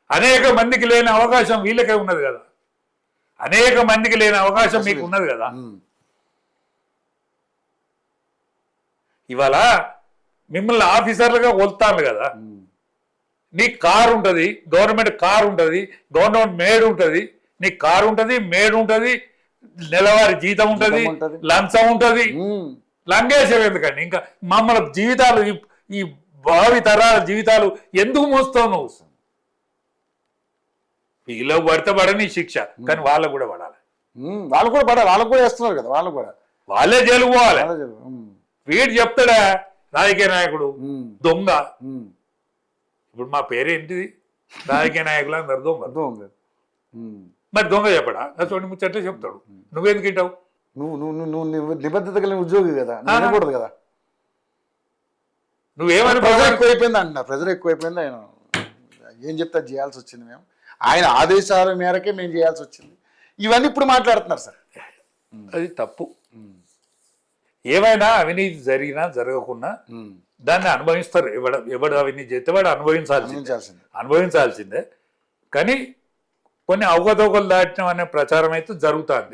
అనేక మందికి లేని అవకాశం వీళ్ళకే ఉన్నది కదా, అనేక మందికి లేని అవకాశం మీకు ఉన్నది కదా. ఇవాళ మిమ్మల్ని ఆఫీసర్లుగా కొలుతాను కదా, నీకు కారు ఉంటుంది, గవర్నమెంట్ కారు ఉంటుంది, గవర్నమెంట్ మేడ్ ఉంటుంది, నీకు కారు ఉంటుంది, మేడ్ ఉంటుంది, నెలవారీ జీతం ఉంటుంది, లంచం ఉంటుంది. లంగేసేవి ఎందుకండి? ఇంకా మమ్మల్ని జీవితాలు ఈ భావి తరాల జీవితాలు ఎందుకు మోస్తావు నువ్వు? వీళ్ళకు పడితే పడని శిక్ష, కానీ వాళ్ళకు కూడా పడాలి. వాళ్ళు కూడా పడాలి, వాళ్ళకు కూడా వేస్తున్నారు కదా, వాళ్ళకు కూడా వాళ్ళే జైలుకు పోవాలి. వీడు చెప్తాడా రాజకీయ నాయకుడు దొంగ? ఇప్పుడు మా పేరేంటిది? రాజకీయ నాయకులు అందరు దొంగ. మరి దొంగ చెప్పడా? చూడండి ముచ్చట్లే చెప్తాడు. నువ్వెందుకు వింటావు? నువ్వు నిబద్ధత కలిగిన ఉద్యోగి కదా, అనకూడదు కదా. నువ్వేమని ప్రెజర్ ఎక్కువైపోయింది అంటున్నారు, ప్రెజర్ ఎక్కువైపోయింది. ఆయన ఏం చెప్తా చేయాల్సి వచ్చింది, మేము ఆయన ఆదేశాల మేరకే మేము చేయాల్సి వచ్చింది. ఇవన్నీ ఇప్పుడు మాట్లాడుతున్నారు సార్. అది తప్పు. ఏమైనా అవినీతి జరిగినా జరగకున్నా దాన్ని అనుభవిస్తారు. ఎవడు అవినీతి చేస్తే వాడు అనుభవించాల్సిందే. కానీ కొన్ని అవకతవకలు దాటం అనే ప్రచారం అయితే జరుగుతుంది.